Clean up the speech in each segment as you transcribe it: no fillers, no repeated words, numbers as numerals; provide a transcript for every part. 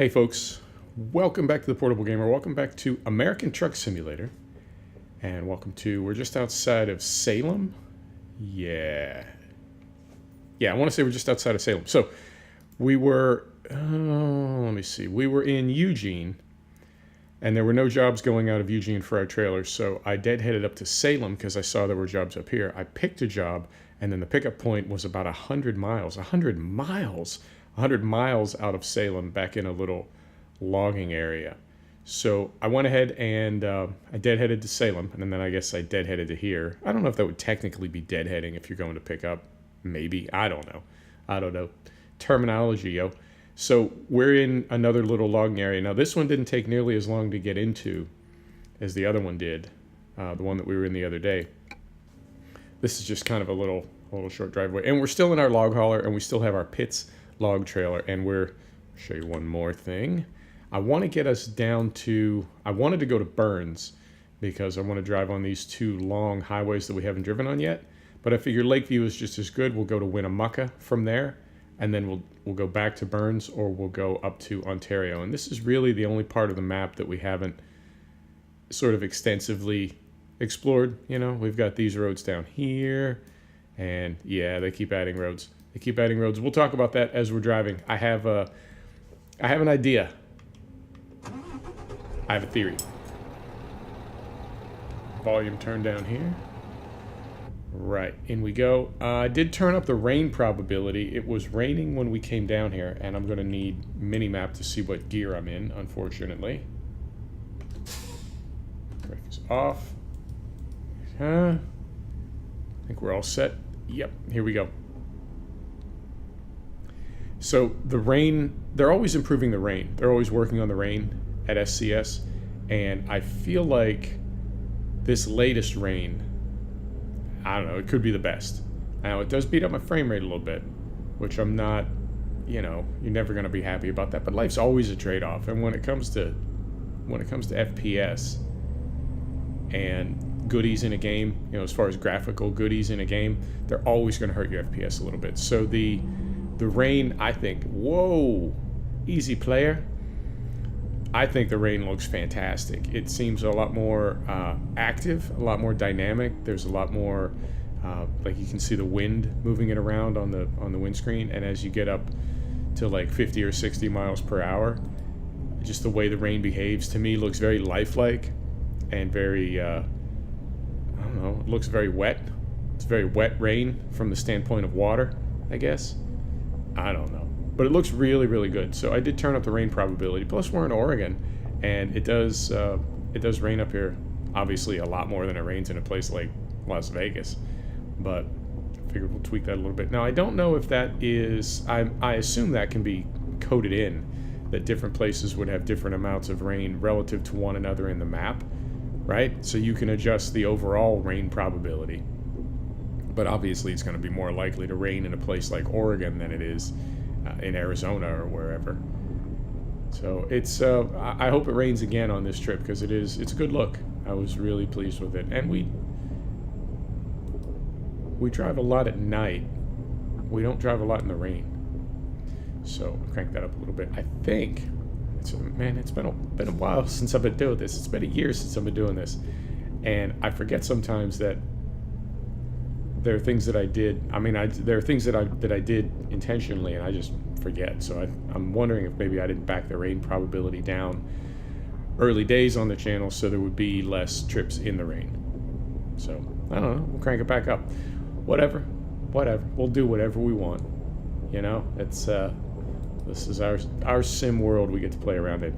Hey folks, welcome back to the Portable Gamer. Welcome back to American Truck Simulator. And welcome to, we're just outside of Salem. Yeah, I want to say we're just outside of Salem. So we were, let me see, we were in Eugene and there were no jobs going out of Eugene for our trailers. So I deadheaded up to Salem because I saw there were jobs up here. I picked a job and then the pickup point was about 100 miles. 100 miles out of Salem, back in a little logging area. So I went ahead and I deadheaded to Salem, and then I guess I deadheaded to here. I don't know if that would technically be deadheading if you're going to pick up. Maybe. I don't know. Terminology, yo. So we're in another little logging area. Now this one didn't take nearly as long to get into as the other one did, the one that we were in the other day. This is just kind of a little short driveway. And we're still in our log hauler, and we still have our pits log trailer, and I'll show you one more thing. I want to get us down to, I wanted to go to Burns because I want to drive on these two long highways that we haven't driven on yet, but I figure Lakeview is just as good. We'll go to Winnemucca from there, and then we'll go back to Burns, or we'll go up to Ontario. And this is really the only part of the map that we haven't sort of extensively explored. You know, we've got these roads down here, and yeah, they keep adding roads. We'll talk about that as we're driving. I have an idea. I have a theory. Volume turned down here. Right, in we go. I did turn up the rain probability. It was raining when we came down here, and I'm going to need Minimap to see what gear I'm in, unfortunately. Brake is off. I think we're all set. Yep, here we go. So the rain, they're always improving the rain. They're always working on the rain at SCS. And I feel like this latest rain, I don't know, it could be the best. Now, it does beat up my frame rate a little bit, which I'm not, you're never going to be happy about that. But life's always a trade-off. And when it comes to FPS and goodies in a game, as far as graphical goodies in a game, they're always going to hurt your FPS a little bit. So the rain, I think, whoa, easy player. I think the rain looks fantastic. It seems a lot more active, a lot more dynamic. There's a lot more, like you can see the wind moving it around on the windscreen. And as you get up to like 50 or 60 miles per hour, just the way the rain behaves to me looks very lifelike and very, I don't know, it looks very wet. It's very wet rain from the standpoint of water, I guess. I don't know, but it looks really, really good. So I did turn up the rain probability. Plus, we're in Oregon, and it does rain up here. Obviously, a lot more than it rains in a place like Las Vegas. But I figured we'll tweak that a little bit. Now, I don't know if that is. I assume that can be coded in, that different places would have different amounts of rain relative to one another in the map, right? So you can adjust the overall rain probability. But obviously it's going to be more likely to rain in a place like Oregon than it is in Arizona or wherever. So it's I hope it rains again on this trip, because it's a good look. I was really pleased with it. And we drive a lot at night. We don't drive a lot in the rain. So crank that up a little bit. I think it's been a while since I've been doing this. It's been a year since I've been doing this. And I forget sometimes that there are things that I did. There are things that I did intentionally, and I just forget. So I'm wondering if maybe I didn't back the rain probability down early days on the channel, so there would be less trips in the rain. So I don't know. We'll crank it back up. Whatever. We'll do whatever we want. It's this is our sim world we get to play around in.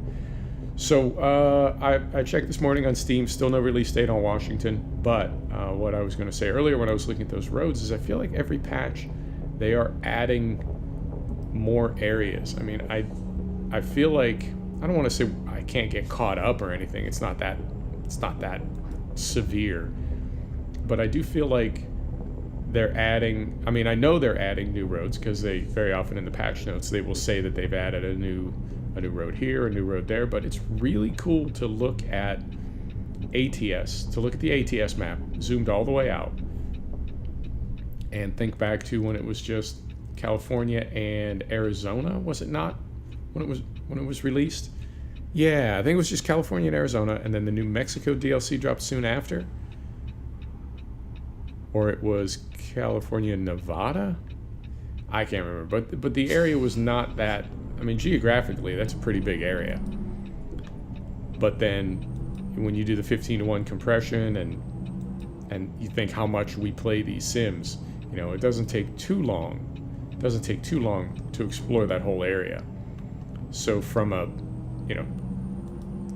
So I checked this morning on Steam, still no release date on Washington, but what I was going to say earlier when I was looking at those roads is I feel like every patch they are adding more areas. I feel like, I don't want to say I can't get caught up or anything. It's not that severe, but I do feel like they're adding, I know they're adding new roads, because they very often in the patch notes they will say that they've added a new road here, a new road there. But it's really cool to look at ATS, to look at the ATS map zoomed all the way out and think back to when it was just California and Arizona, was it not? when it was released. Yeah, I think it was just California and Arizona, and then the New Mexico DLC dropped soon after. Or it was California and Nevada? I can't remember, but the area was not that. I mean, geographically, that's a pretty big area. But then, when you do the 15:1 compression and you think how much we play these sims, you know, it doesn't take too long. It doesn't take too long to explore that whole area. So from a, you know,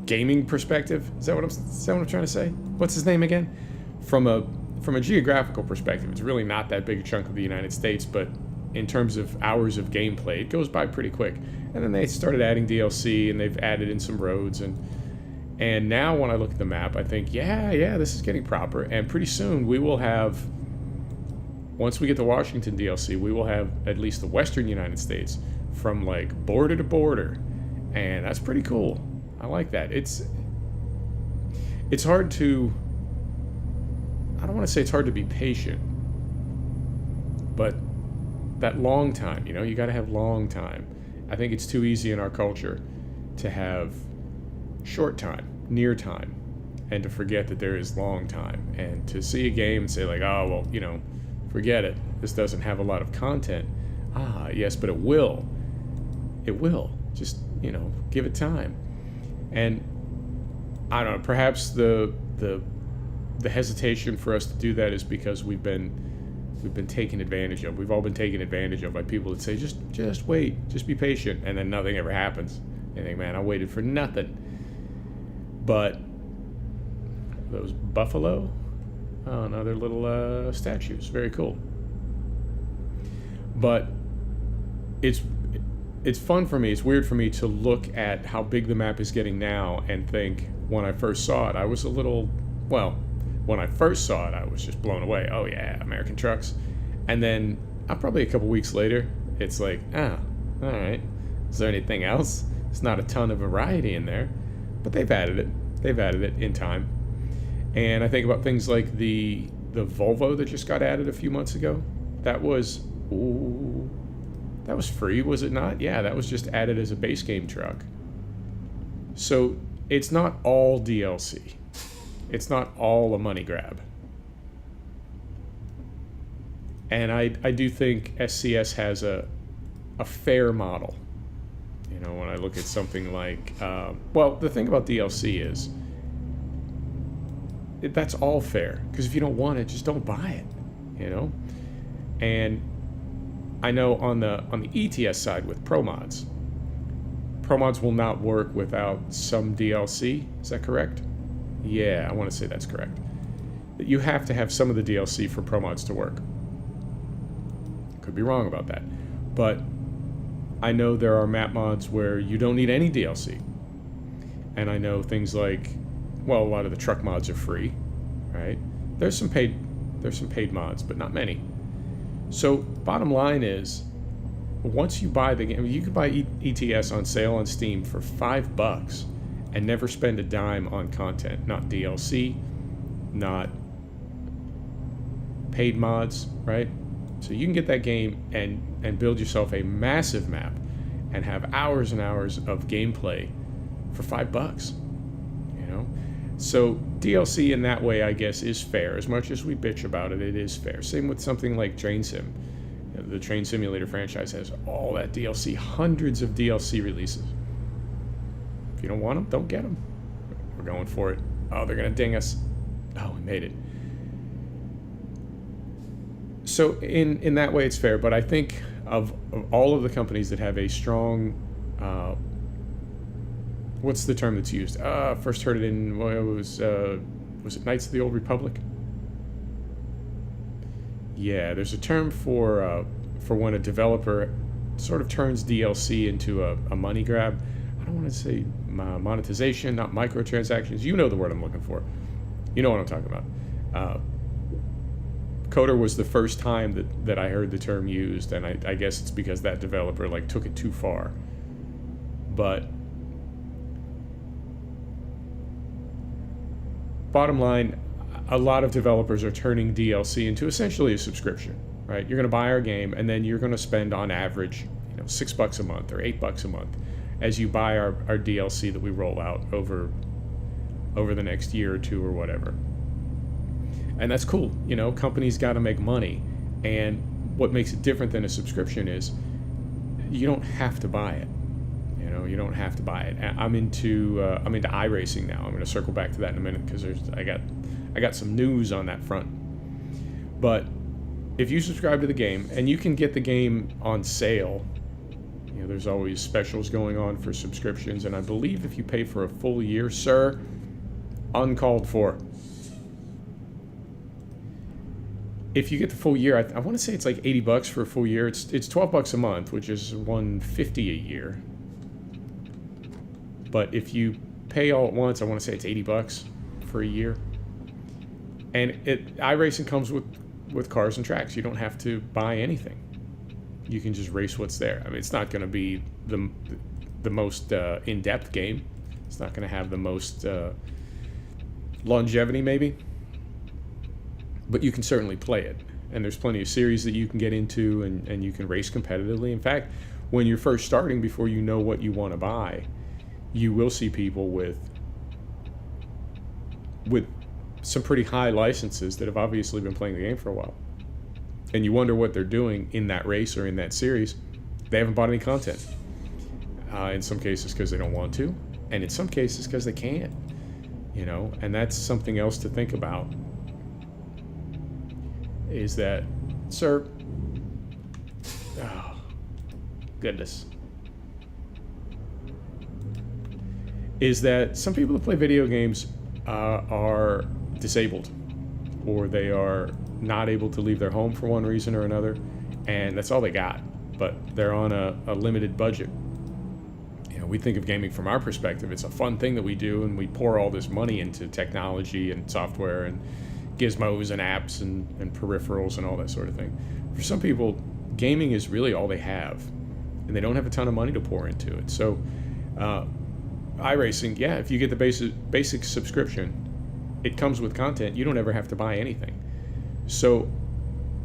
gaming perspective, is that what I'm trying to say? What's his name again? From a geographical perspective, it's really not that big a chunk of the United States, but in terms of hours of gameplay, it goes by pretty quick. And then they started adding DLC, and they've added in some roads, and now when I look at the map, I think, yeah, this is getting proper. And pretty soon we will have, once we get the Washington DLC, we will have at least the Western United States from like border to border, and that's pretty cool. I like that. It's hard to, I don't want to say it's hard to be patient, but that long time, you know, you got to have long time. I think it's too easy in our culture to have short time, near time, and to forget that there is long time, and to see a game and say like, oh, well, you know, forget it. This doesn't have a lot of content. Ah, yes, but it will. It will. Just, you know, give it time. And I don't know, perhaps the hesitation for us to do that is because we've been taken advantage of. We've all been taken advantage of by people that say, just wait, just be patient, and then nothing ever happens. You think, man, I waited for nothing. But those buffalo, oh no, they're little statues. Very cool. But it's fun for me. It's weird for me to look at how big the map is getting now and think, when I first saw it, I was a little, well, when I first saw it, I was just blown away. Oh yeah, American trucks. And then probably a couple weeks later, it's like, all right. Is there anything else? There's not a ton of variety in there, but they've added it. They've added it in time. And I think about things like the Volvo that just got added a few months ago. That was free, was it not? Yeah, that was just added as a base game truck. So it's not all DLC. It's not all a money grab. And I do think SCS has a fair model. You know, when I look at something like, well, the thing about DLC is, that's all fair. Because if you don't want it, just don't buy it. You know? And I know on the ATS side with Pro Mods will not work without some DLC. Is that correct? Yeah, I want to say that's correct. You have to have some of the DLC for Pro Mods to work. Could be wrong about that. But I know there are map mods where you don't need any DLC. And I know things like, well, a lot of the truck mods are free, right? There's some paid mods, but not many. So bottom line is, once you buy the game, you can buy ETS on sale on Steam for $5 and never spend a dime on content. Not DLC, not paid mods, right? So you can get that game and build yourself a massive map and have hours and hours of gameplay for $5, you know? So DLC in that way, I guess, is fair. As much as we bitch about it, it is fair. Same with something like Train Sim. The Train Simulator franchise has all that DLC, hundreds of DLC releases. If you don't want them, don't get them. We're going for it. Oh, they're going to ding us. Oh, we made it. So in that way, it's fair. But I think of all of the companies that have a strong, what's the term that's used? First heard it in, well, it was it Knights of the Old Republic? Yeah, there's a term for when a developer sort of turns DLC into a money grab. I don't want to say monetization, not microtransactions. You know the word I'm looking for. You know what I'm talking about. Coder was the first time that I heard the term used, and I guess it's because that developer like took it too far. But bottom line, a lot of developers are turning DLC into essentially a subscription, right? You're going to buy our game, and then you're going to spend on average, $6 a month or $8 a month, as you buy our DLC that we roll out over the next year or two or whatever. And that's cool. You know, companies got to make money. And what makes it different than a subscription is you don't have to buy it. You know, you don't have to buy it. I'm into iRacing now. I'm going to circle back to that in a minute because I got some news on that front. But if you subscribe to the game, and you can get the game on sale, you know, there's always specials going on for subscriptions, and I believe if you pay for a full year, sir, uncalled for. If you get the full year, I want to say it's like $80 for a full year. It's $12 a month, which is $150 a year. But if you pay all at once, I want to say it's $80 for a year. And iRacing comes with cars and tracks. You don't have to buy anything. You can just race what's there. I mean, it's not going to be the most in-depth game. It's not going to have the most longevity, maybe. But you can certainly play it. And there's plenty of series that you can get into, and you can race competitively. In fact, when you're first starting, before you know what you want to buy, you will see people with some pretty high licenses that have obviously been playing the game for a while. And you wonder what they're doing in that race or in that series. They haven't bought any content. In some cases because they don't want to, and in some cases because they can't. You know, and that's something else to think about. Is that, sir, oh, goodness, is that some people that play video games are disabled, or they are not able to leave their home for one reason or another, and that's all they got, but they're on a limited budget. You know, we think of gaming from our perspective. It's a fun thing that we do, and we pour all this money into technology and software and gizmos and apps and peripherals and all that sort of thing. For some people, gaming is really all they have, and they don't have a ton of money to pour into it. So iRacing, yeah, if you get the basic subscription, it comes with content. You don't ever have to buy anything. So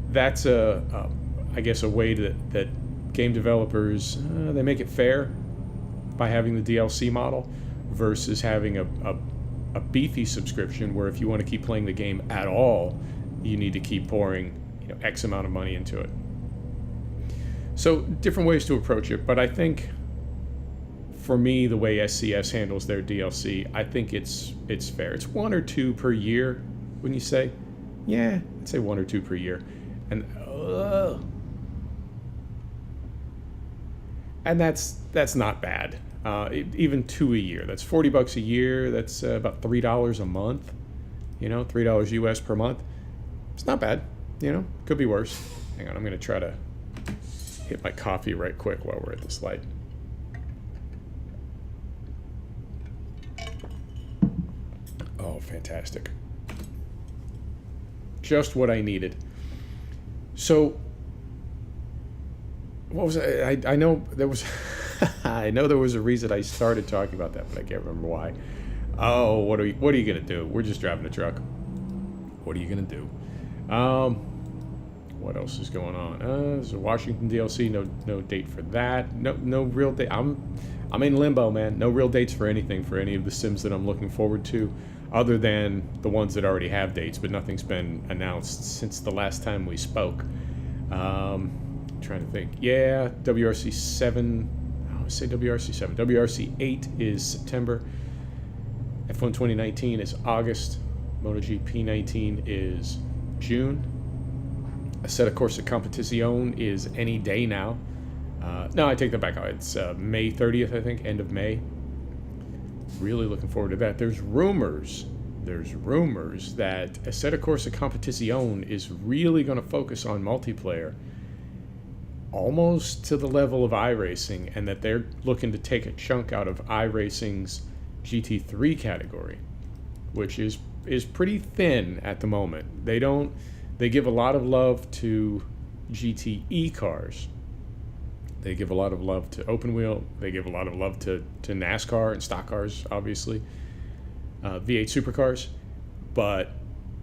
that's I guess a way that game developers, they make it fair by having the DLC model versus having a beefy subscription where if you want to keep playing the game at all, you need to keep pouring, you know, X amount of money into it. So different ways to approach it, but I think for me, the way SCS handles their DLC, I think it's fair. It's 1 or 2 per year, wouldn't you say? Yeah, I'd say 1 or 2 per year, and that's not bad. Even 2 a year. That's $40 a year. That's about $3 a month. You know, $3 US per month. It's not bad. You know, could be worse. Hang on, I'm gonna try to hit my coffee right quick while we're at this light. Oh, fantastic. Just what I needed. So, what was I know there was I know there was a reason I started talking about that, but I can't remember why. Oh, what are you gonna do? We're just driving a truck. What are you gonna do? What else is going on? There's a Washington DLC. No date for that. No real date. I'm in limbo, man. No real dates for anything for any of the sims that I'm looking forward to, other than the ones that already have dates, but nothing's been announced since the last time we spoke. Trying to think. Yeah, WRC 7. I always say WRC 7. WRC 8 is September. F1 2019 is August. MotoGP 19 is June. Assetto Corsa Competizione is any day now. No, I take that back. It's May 30th, I think, end of May. Really looking forward to that. There's rumors that Assetto Corsa Competizione is really going to focus on multiplayer, almost to the level of iRacing, and that they're looking to take a chunk out of iRacing's GT3 category, which is pretty thin at the moment. They give a lot of love to GTE cars. They give a lot of love to open wheel. They give a lot of love to NASCAR and stock cars, obviously. V8 supercars. But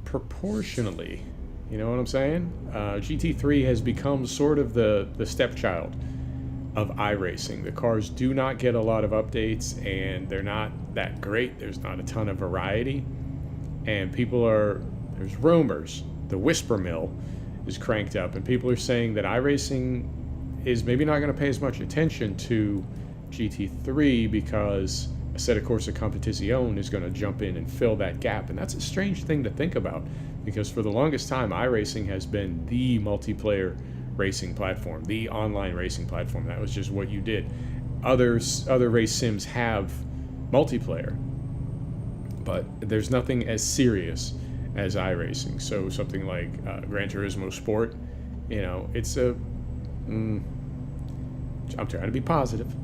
proportionally, you know what I'm saying? GT3 has become sort of the stepchild of iRacing. The cars do not get a lot of updates, and they're not that great. There's not a ton of variety, and there's rumors, the whisper mill is cranked up, and people are saying that iRacing is maybe not going to pay as much attention to GT3 because Assetto Corsa Competizione is going to jump in and fill that gap. And that's a strange thing to think about, because for the longest time iRacing has been the multiplayer racing platform, the online racing platform. That was just what you did. Other race sims have multiplayer, but there's nothing as serious as iRacing. So something like Gran Turismo Sport, it's a I'm trying to be positive.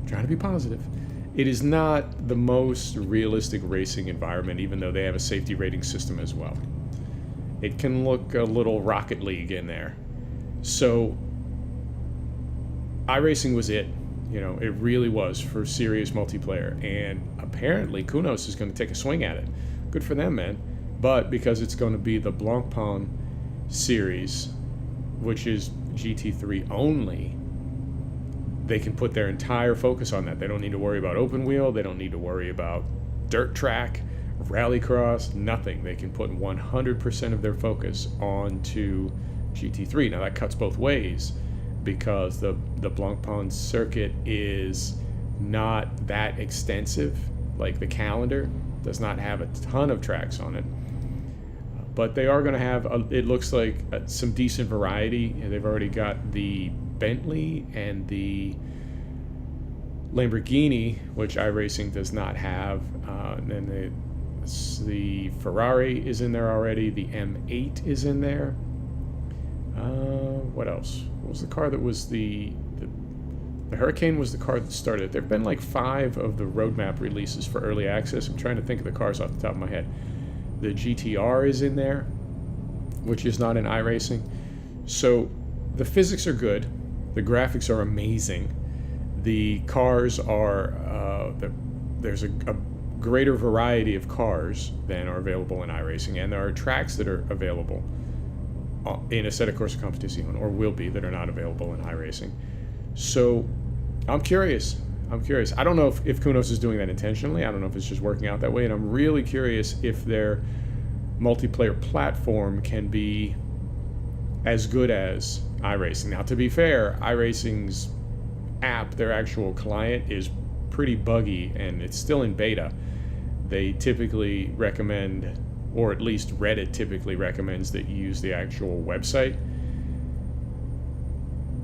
It is not the most realistic racing environment, even though they have a safety rating system as well. It can look a little Rocket League in there. So iRacing was it. It really was for serious multiplayer. And apparently Kunos is going to take a swing at it. Good for them, man. But because it's going to be the Blancpain series, which is GT3 only, they can put their entire focus on that. They don't need to worry about open wheel. They don't need to worry about dirt track, rallycross, nothing. They can put 100% of their focus onto GT3. Now that cuts both ways, because the Blancpain circuit is not that extensive. Like, the calendar does not have a ton of tracks on it. But they are going to have, it looks like, some decent variety. They've already got the Bentley and the Lamborghini, which iRacing does not have. And then the Ferrari is in there already. The M8 is in there. What else? What was the car that was the Hurricane was the car that started it. There have been like 5 of the roadmap releases for early access. I'm trying to think of the cars off the top of my head. The GTR is in there, which is not in iRacing. So the physics are good. The graphics are amazing. The cars are, there's a greater variety of cars than are available in iRacing, and there are tracks that are available in Assetto Corsa Competizione, or will be, that are not available in iRacing. So I'm curious. I don't know if Kunos is doing that intentionally. I don't know if it's just working out that way, and I'm really curious if their multiplayer platform can be as good as iRacing. Now, to be fair, iRacing's app, their actual client, is pretty buggy, and it's still in beta. They typically recommend, or at least Reddit typically recommends, that you use the actual website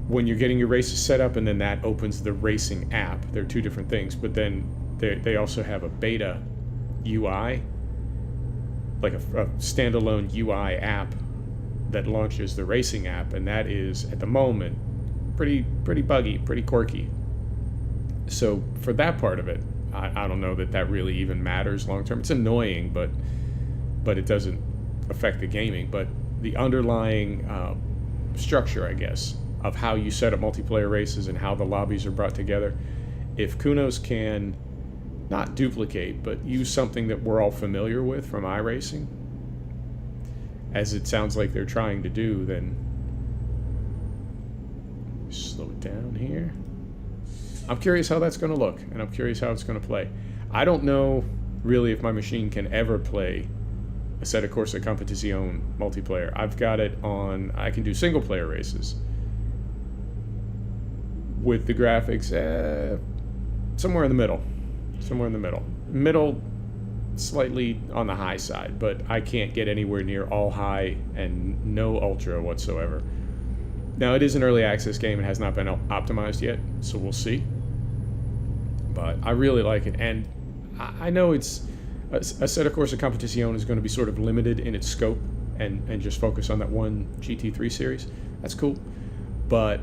when you're getting your races set up, and then that opens the racing app. They're two different things. But then they also have a beta UI, like a standalone UI app that launches the racing app, and that is, at the moment, pretty buggy, pretty quirky. So for that part of it, I don't know that really even matters long term. It's annoying, but it doesn't affect the gaming. But the underlying structure, I guess, of how you set up multiplayer races and how the lobbies are brought together, if Kunos can not duplicate, but use something that we're all familiar with from iRacing, as it sounds like they're trying to do, then slow it down here. I'm curious how that's going to look, and I'm curious how it's going to play. I don't know really if my machine can ever play Assetto Corsa Competizione multiplayer. I've got it on, I can do single player races with the graphics somewhere in the middle. Middle, slightly on the high side, but I can't get anywhere near all high and no ultra whatsoever. Now, it is an early access game. It has not been optimized yet, so we'll see. But I really like it, and I know it's Assetto Corsa Competizione is going to be sort of limited in its scope and just focus on that one GT3 series. That's cool, but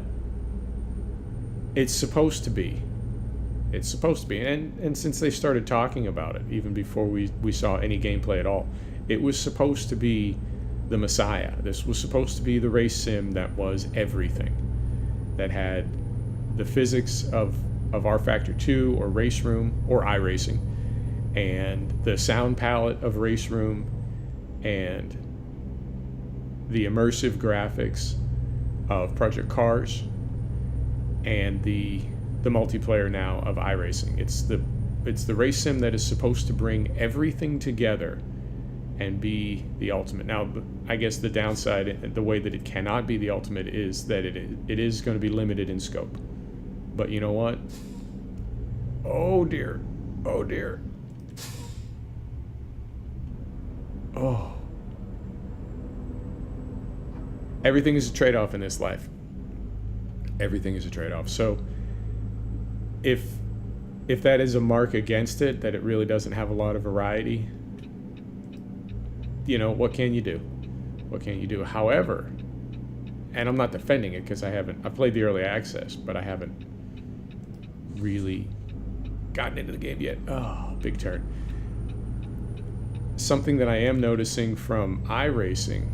it's supposed to be. And since they started talking about it, even before we saw any gameplay at all, it was supposed to be the Messiah. This was supposed to be the race sim that was everything, that had the physics of R-Factor 2 or Race Room or iRacing, and the sound palette of Race Room, and the immersive graphics of Project Cars, and the the multiplayer now of iRacing. It's the race sim that is supposed to bring everything together and be the ultimate. Now, I guess the downside, the way that it cannot be the ultimate, is that it is going to be limited in scope. But you know what? Oh dear. Oh dear. Oh. Everything is a trade-off in this life. Everything is a trade-off. So if that is a mark against it, that it really doesn't have a lot of variety, you know, what can you do? What can you do? However, and I'm not defending it because I've played the early access, but I haven't really gotten into the game yet. Oh, big turn. Something that I am noticing from iRacing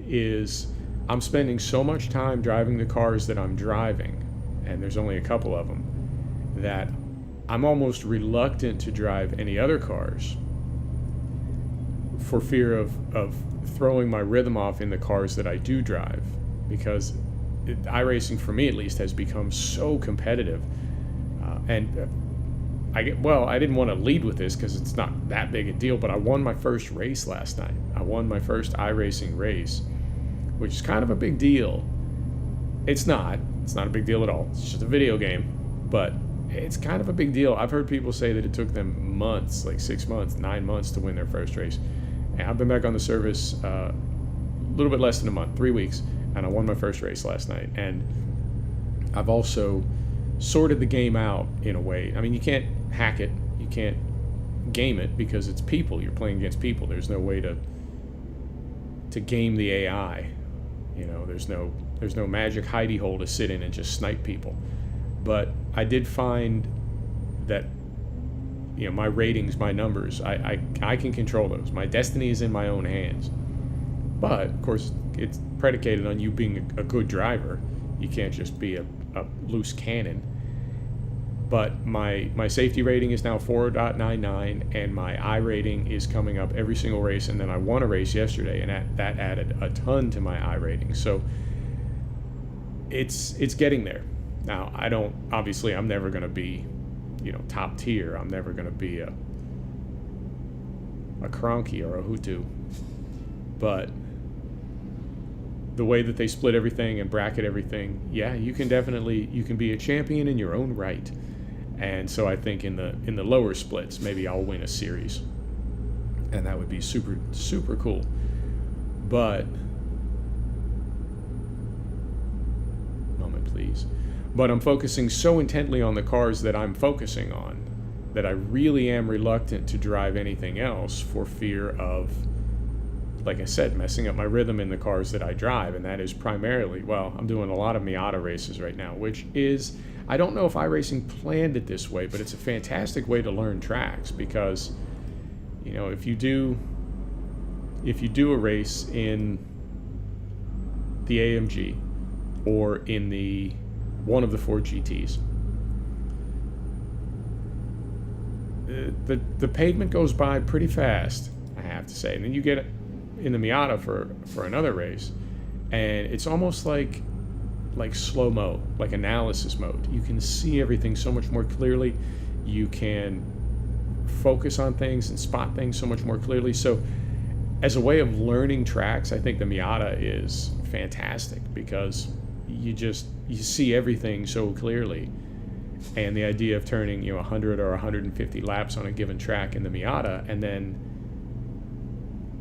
is I'm spending so much time driving the cars that I'm driving, and there's only a couple of them, that I'm almost reluctant to drive any other cars for fear of throwing my rhythm off in the cars that I do drive, because iRacing, for me at least, has become so competitive. I didn't want to lead with this because it's not that big a deal, but I won my first race last night. I won my first iRacing race, which is kind of a big deal. It's not a big deal at all. It's just a video game, but it's kind of a big deal. I've heard people say that it took them months, like 6 months, 9 months to win their first race. And I've been back on the service a little bit less than a month, 3 weeks, and I won my first race last night. And I've also sorted the game out in a way. I mean, you can't hack it, you can't game it because it's people. You're playing against people. There's no way to game the AI. You know, there's no magic hidey hole to sit in and just snipe people. But I did find that, you know, my ratings, my numbers, I can control those. My destiny is in my own hands. But of course, it's predicated on you being a good driver. You can't just be a loose cannon. But my safety rating is now 4.99, and my I rating is coming up every single race. And then I won a race yesterday, and that added a ton to my I rating. So it's getting there. Now, I'm never going to be, you know, top tier. I'm never going to be a Cronky or a Hutu. But the way that they split everything and bracket everything, yeah, you can be a champion in your own right. And so I think in the lower splits, maybe I'll win a series, and that would be super, super cool. But moment, please. But I'm focusing so intently on the cars that I'm focusing on that I really am reluctant to drive anything else for fear of, like I said, messing up my rhythm in the cars that I drive. And that is primarily, well, I'm doing a lot of Miata races right now, which is, I don't know if iRacing planned it this way, but it's a fantastic way to learn tracks because, you know, if you do a race in the AMG or in one of the Ford GTs, the pavement goes by pretty fast, I have to say. And then you get in the Miata for another race, and it's almost like slow-mo, like analysis mode. You can see everything so much more clearly. You can focus on things and spot things so much more clearly. So as a way of learning tracks, I think the Miata is fantastic because you see everything so clearly. And the idea of turning, you know, 100 or 150 laps on a given track in the Miata and then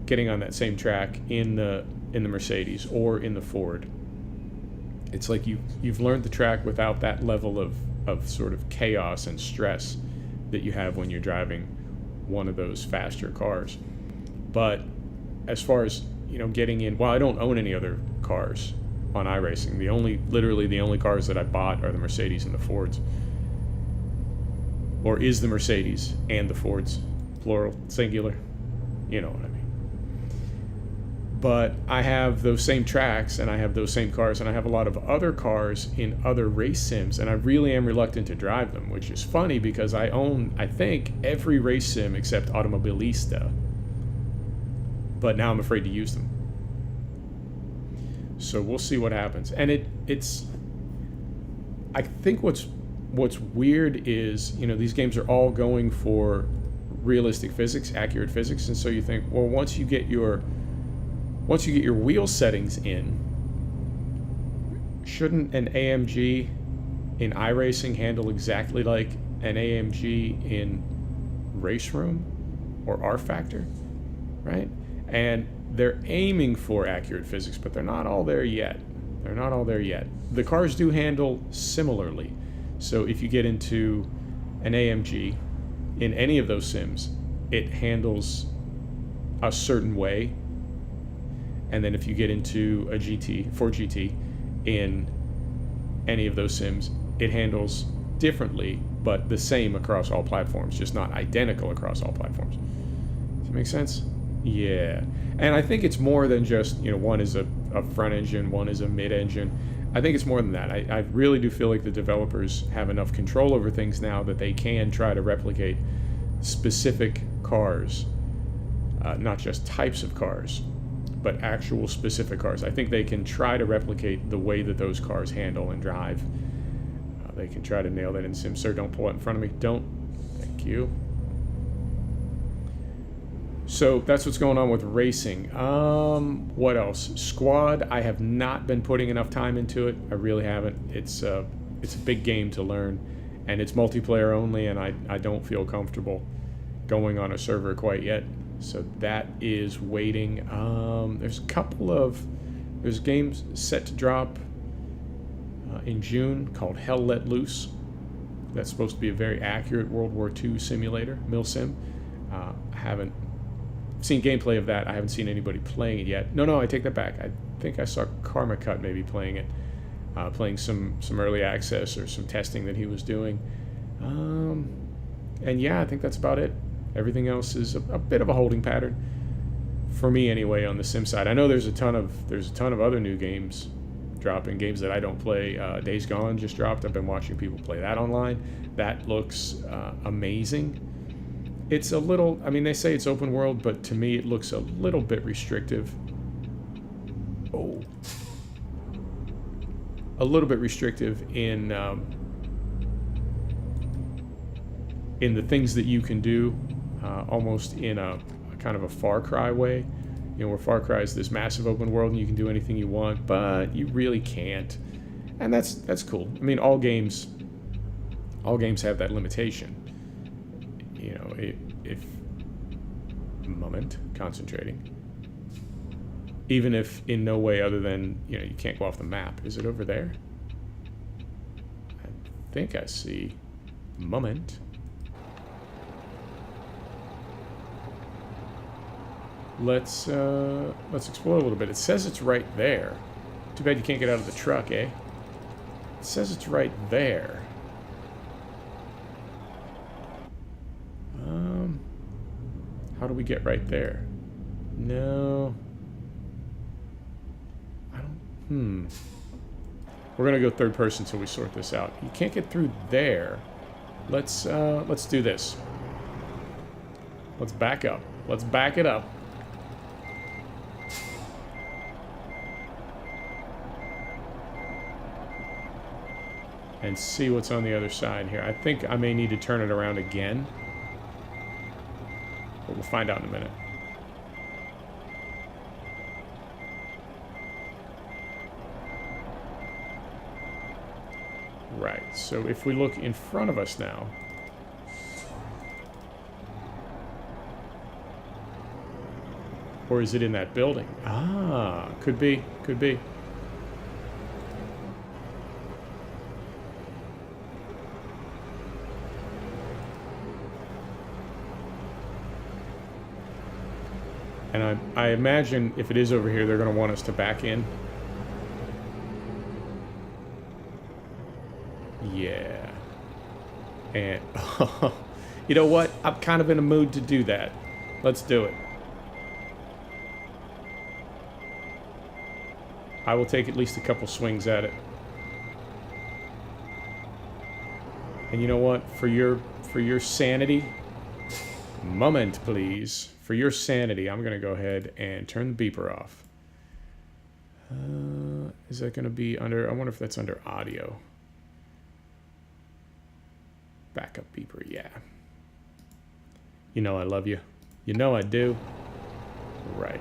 getting on that same track in the Mercedes or in the Ford, it's like you've learned the track without that level of sort of chaos and stress that you have when you're driving one of those faster cars. But as far as, you know, getting in, well, I don't own any other cars on iRacing. Literally the only cars that I bought are the Mercedes and the Fords. Or is the Mercedes and the Fords, plural, singular, you know what I mean. But I have those same tracks and I have those same cars and I have a lot of other cars in other race sims, and I really am reluctant to drive them, which is funny because I own, I think, every race sim except Automobilista. But now I'm afraid to use them. So we'll see what happens. And it's I think what's what's weird is, you know, these games are all going for realistic physics, accurate physics, and so you think, well, once you get your wheel settings in, shouldn't an AMG in iRacing handle exactly like an AMG in Race Room or R Factor, right? And they're aiming for accurate physics, but they're not all there yet. They're not all there yet. The cars do handle similarly. So if you get into an AMG in any of those sims, it handles a certain way. And then if you get into a Ford GT in any of those sims, it handles differently, but the same across all platforms, just not identical across all platforms. Does that make sense? Yeah. And I think it's more than just, you know, one is a front engine, one is a mid-engine. I think it's more than that. I really do feel like the developers have enough control over things now that they can try to replicate specific cars, not just types of cars, but actual specific cars. I think they can try to replicate the way that those cars handle and drive. They can try to nail that in Sim. Sir, don't pull it in front of me. Don't. Thank you. So that's what's going on with racing. What else? Squad, I have not been putting enough time into it. I really haven't. It's a big game to learn, and it's multiplayer only, and I don't feel comfortable going on a server quite yet. So that is waiting. There's games set to drop in June called Hell Let Loose. That's supposed to be a very accurate World War II simulator, milsim. I haven't seen gameplay of that. I haven't seen anybody playing it yet. No, I take that back. I think I saw Karma Cut maybe playing it, playing some early access or some testing that he was doing. And yeah, I think that's about it. Everything else is a bit of a holding pattern for me anyway on the sim side. I know there's a ton of other new games dropping, games that I don't play. Days Gone just dropped. I've been watching people play that online. That looks amazing. It's a little, I mean, they say it's open world, but to me it looks a little bit restrictive. Oh. A little bit restrictive in the things that you can do, almost in a kind of a Far Cry way. You know, where Far Cry is this massive open world and you can do anything you want, but you really can't. And that's cool. I mean, all games have that limitation. You know, if moment, concentrating. Even if in no way other than, you know, you can't go off the map. Is it over there? I think I see moment. Let's explore a little bit. It says it's right there. Too bad you can't get out of the truck, eh? It says it's right there. How do we get right there? No. I don't... We're gonna go third person until we sort this out. You can't get through there. Let's do this. Let's back up. Let's back it up. And see what's on the other side here. I think I may need to turn it around again. But we'll find out in a minute. Right, so if we look in front of us now. Or is it in that building? Ah, could be, could be. And I imagine if it is over here, they're going to want us to back in. Yeah. And, you know what? I'm kind of in a mood to do that. Let's do it. I will take at least a couple swings at it. And you know what? For your sanity, moment, please. For your sanity, I'm going to go ahead and turn the beeper off. Is that going to be under... I wonder if that's under audio. Backup beeper, yeah. You know I love you. You know I do. Right.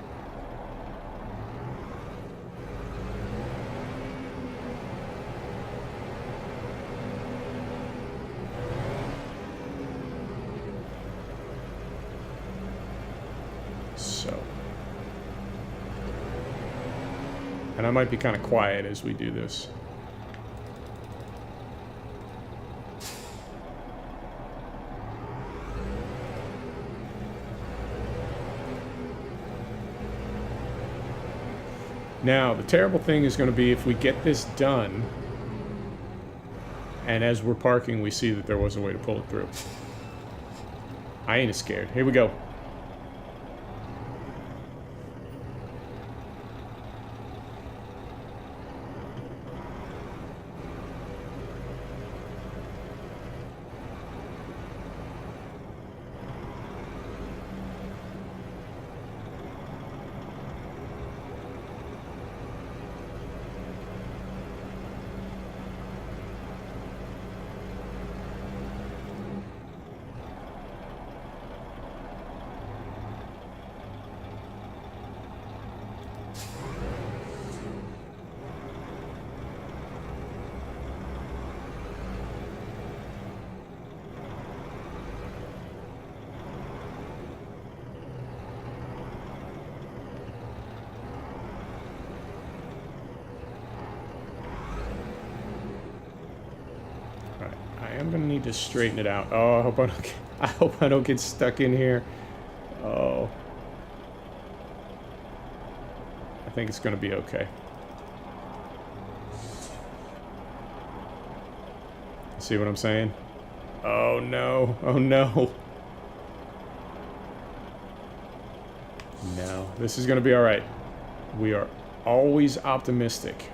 So. And I might be kind of quiet as we do this. Now, the terrible thing is going to be if we get this done, and as we're parking, we see that there was a way to pull it through. I ain't scared. Here we go. I'm gonna need to straighten it out. Oh, I hope I don't get stuck in here. Oh. I think it's gonna be okay. See what I'm saying? Oh no. Oh no. No, this is gonna be alright. We are always optimistic.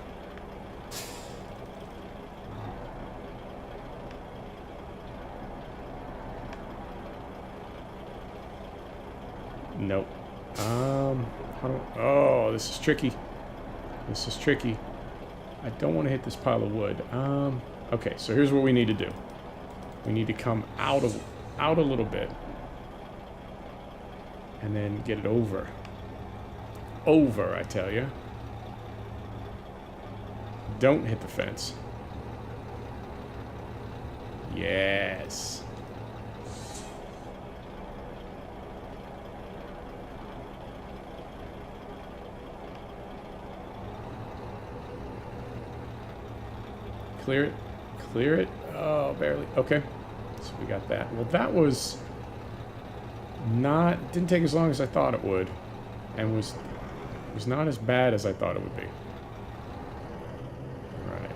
Nope. Oh, this is tricky. This is tricky. I don't want to hit this pile of wood. Okay, so here's what we need to do. We need to come out a little bit. And then get it over. Over, I tell you. Don't hit the fence. Yes. Clear it. Clear it. Oh, barely. Okay. So we got that. Well, that was not... Didn't take as long as I thought it would. And was not as bad as I thought it would be. Right.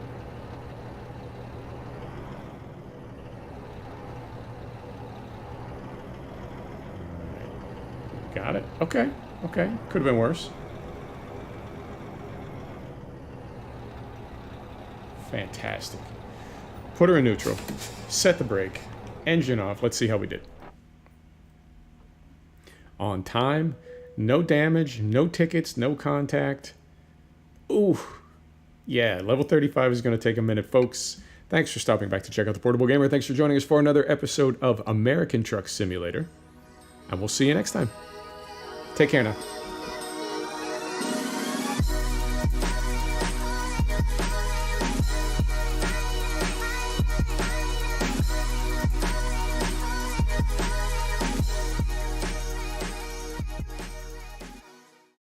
Got it. Okay. Okay. Could have been worse. Fantastic. Put her in neutral. Set the brake. Engine off. Let's see how we did. On time. No damage. No tickets. No contact. Ooh. Yeah, level 35 is going to take a minute, folks. Thanks for stopping back to check out The Portable Gamer. Thanks for joining us for another episode of American Truck Simulator. And we'll see you next time. Take care now.